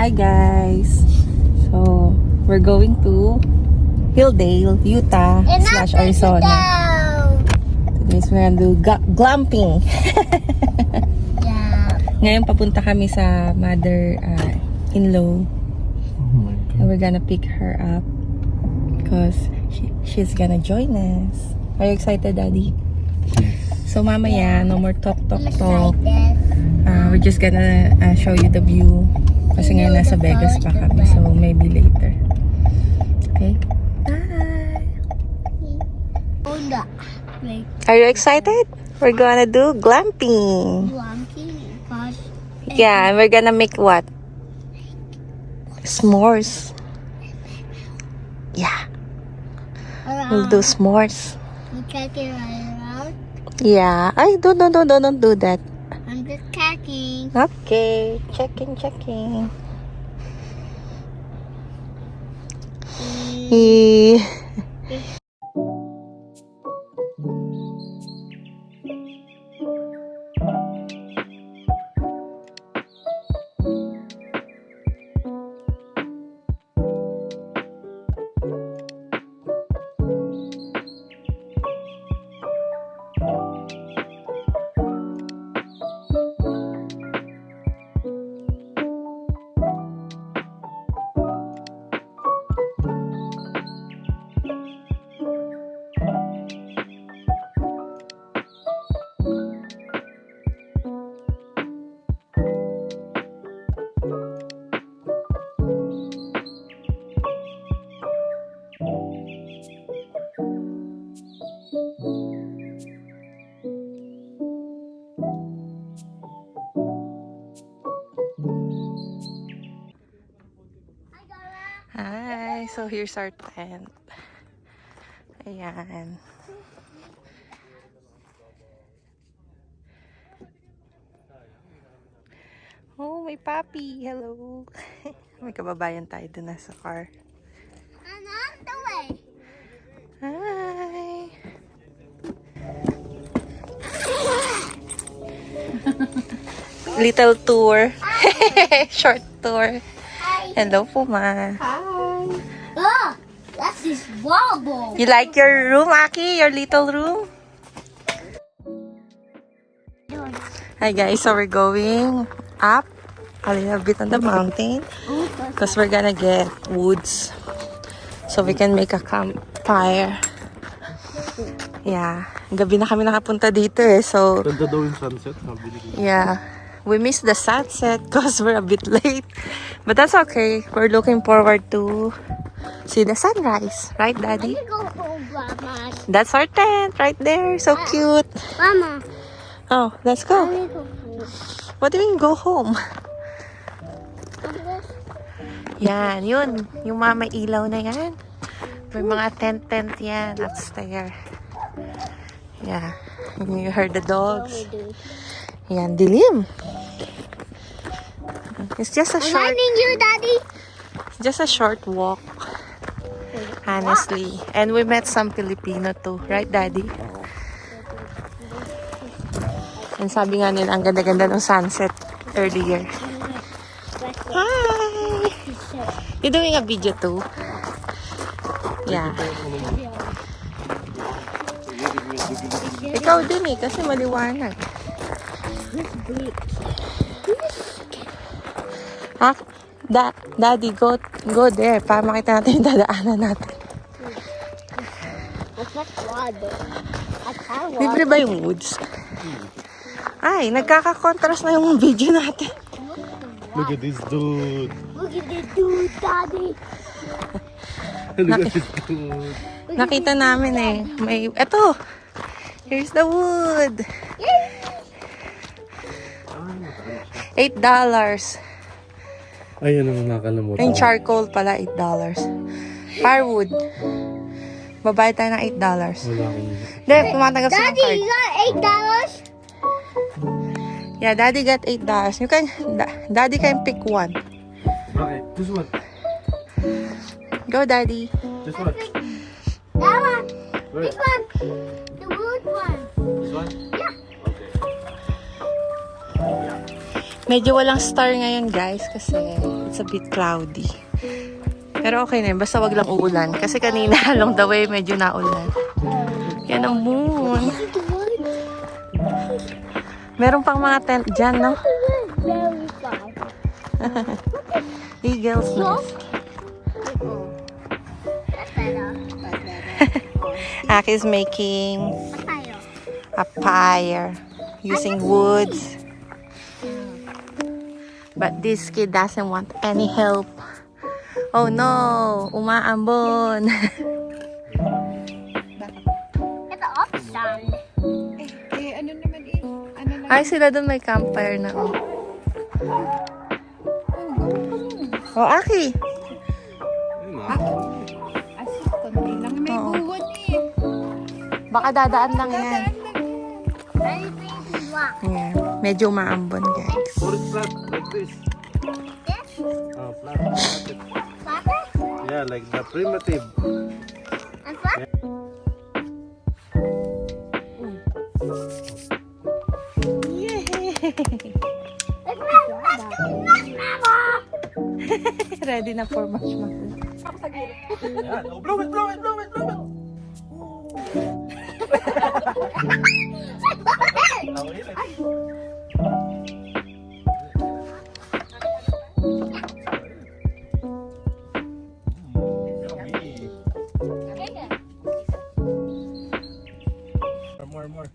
Hi guys! So, we're going to Hilldale, Utah / Arizona. Today we're gonna do glamping. Yeah. Ngayon papunta kami sa mother-in-law. And we're gonna pick her up because she's gonna join us. Are you excited, Daddy? So mamaya, no more talk. We're just gonna show you the view. Kasi ngayon nasa Vegas pa kami. So maybe later. Okay? Bye! Are you excited? We're gonna do glamping. Yeah, and we're gonna make what? S'mores. Yeah. We'll do s'mores. You check it right around. Yeah. Ay, don't do that. I'm just checking. Okay. Checking. Eh. Hi, so here's our tent. Ayan. Oh, may puppy. Hello. May kababayan tayo dun nasa car. I'm on the way. Hi. Little tour. Short tour. Hi. Hello, Puma. Hi. Oh, that's this wobble. You like your room, Aki? Your little room? Hi guys, so we're going up a little bit on the mountain because we're gonna get woods so we can make a campfire. Yeah, gabi na kami nakapunta dito eh, so Ganda daw yung sunset, sabi ni Kuya. yeah, we missed the sunset because we're a bit late, but that's okay. We're looking forward to see the sunrise, right, Daddy? Go home, Mama. That's our tent right there, so cute. Mama. Oh, let's I go. need to go home. What do you mean go home? This? Yan, yun. Yung mga may ilaw na yan. May mga tent yan upstairs. Yeah. You heard the dogs. Yan, dilim. It's just a I'm short, finding you, Daddy. just a short walk. Honestly. And we met some Filipino too. Right, Daddy? And sabi nga nila, ang ganda-ganda ng sunset earlier. Hi! You doing a video too? Yeah. Ikaw din eh, kasi maliwanag. Ha? Daddy, go there para makita natin yung dadaanan natin. That's not water. That's how water. Libre ba yung woods? Ay, nagkaka-contrast na yung video natin. Look at this dude. Look at this dude, Daddy. Look at this dude. Nakita namin eh. May, eto. Here's the wood. $8. Ay, ano ang nakalimutan. Yung charcoal pala, $8. Firewood. Babayad tayo ng $8. Wala akong... Hindi, tumatanggap sa Daddy, card. you got $8? Yeah, Daddy got $8. You can, Daddy can pick one. Okay, this one. Go, Daddy. This one. That one. Where? This one. The wood one. This one? Yeah. Okay. Medyo walang star ngayon guys kasi it's a bit cloudy. Pero okay na yun, basta wag lang uulan. Kasi kanina along the way medyo naulan. Yan ang moon. Meron pang mga tent dyan, no? Very far. Eagle's nest. Aki's making a fire using woods. But this kid doesn't want any help. Oh no! Umaambon! Ito upstand. Ano naman eh? Ano na? Ay, sila doon may campfire na. Oh, oh Aki! Asit, konti lang. May Oo. buwan eh. Baka dadaan lang yan. Anything to walk. Ayan. Medyo umaambon guys. Put it flat, like this. This? Flat. Flatter? Yeah, like the primitive. And flat? Let's go, Mama! Ready na for marshmallow. Yeah, no, blow it, blow it, blow it, blow it. Now, really? Yummy. More.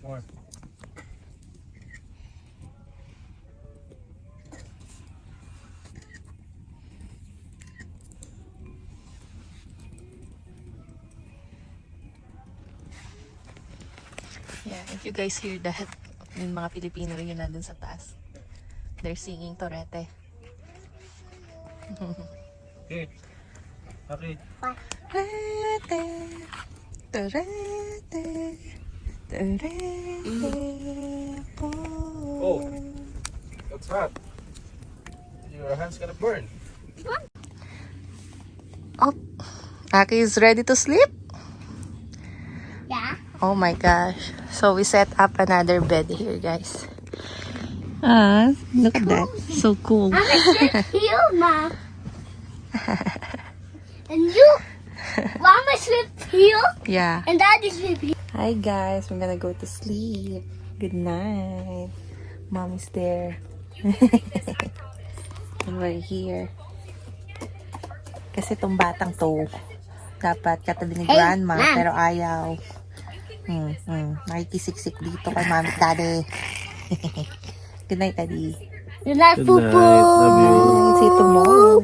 More. Yeah, if you guys hear that, yung mga Pilipino rin yun nandun sa taas. They're singing Torete. Okay. Okay. Torete, Torete, Torete. Oh, that's hot. Your hand's gonna burn. Oh, Aki is ready to sleep? Yeah. Oh my gosh. So we set up another bed here, guys. Ah, look at that. So cool. I'm gonna sleep here, Mom. And you? Mama sleep here, Yeah. and Daddy sleep here. Hi guys, we're gonna go to sleep. Good night. Mommy's there. And we're here. Kasi tong batang to, dapat katabi ni Hey, grandma, Mom. pero ayaw. Nakikisiksik dito kay mommy at daddy. Good night, daddy. Good night, Good Poo night. Poo. Love you. See you tomorrow.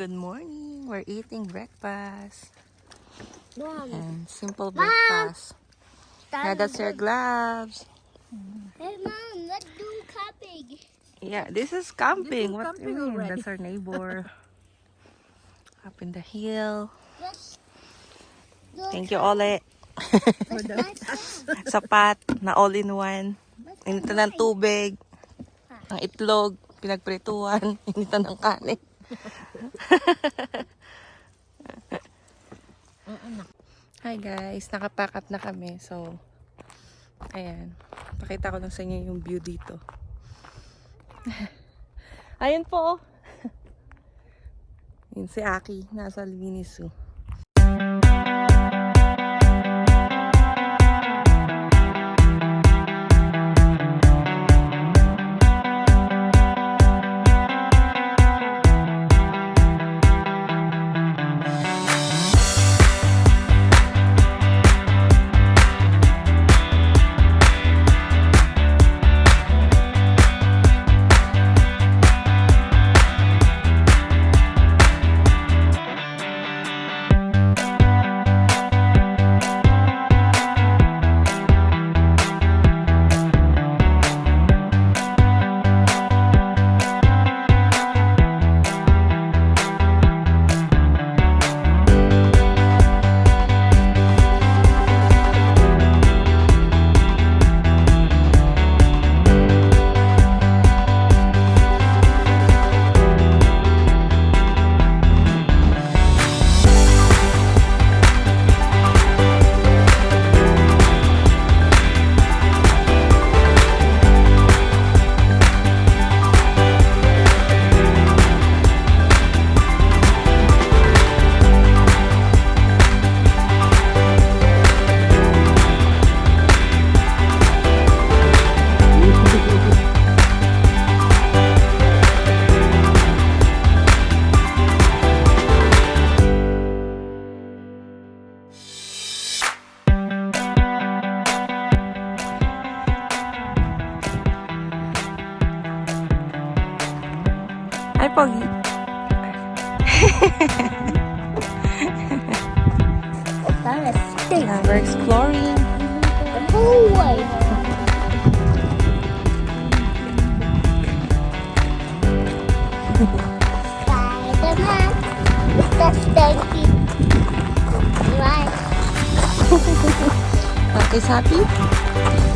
Good morning. We're eating breakfast. Mom. And simple breakfast. Yeah, that's your gloves. Hey, Mom, let's do camping. Yeah, this is camping. What do you mean? That's our neighbor. Up in the hill. Let's go Thank you, Ole. Sapat na all-in-one. Initan ng tubig. Ang itlog. Pinagprituan. Initan ng kanin. Hi guys, nakapack up na kami. So, ayan. Pakita ko lang sa inyo yung view dito. Ayun po. Yun si Aki, nasa Miniso. Ay, Pogi. Now we're exploring. The whole way. Spider-Man. Mr. Stanky. Right. Pogi's happy?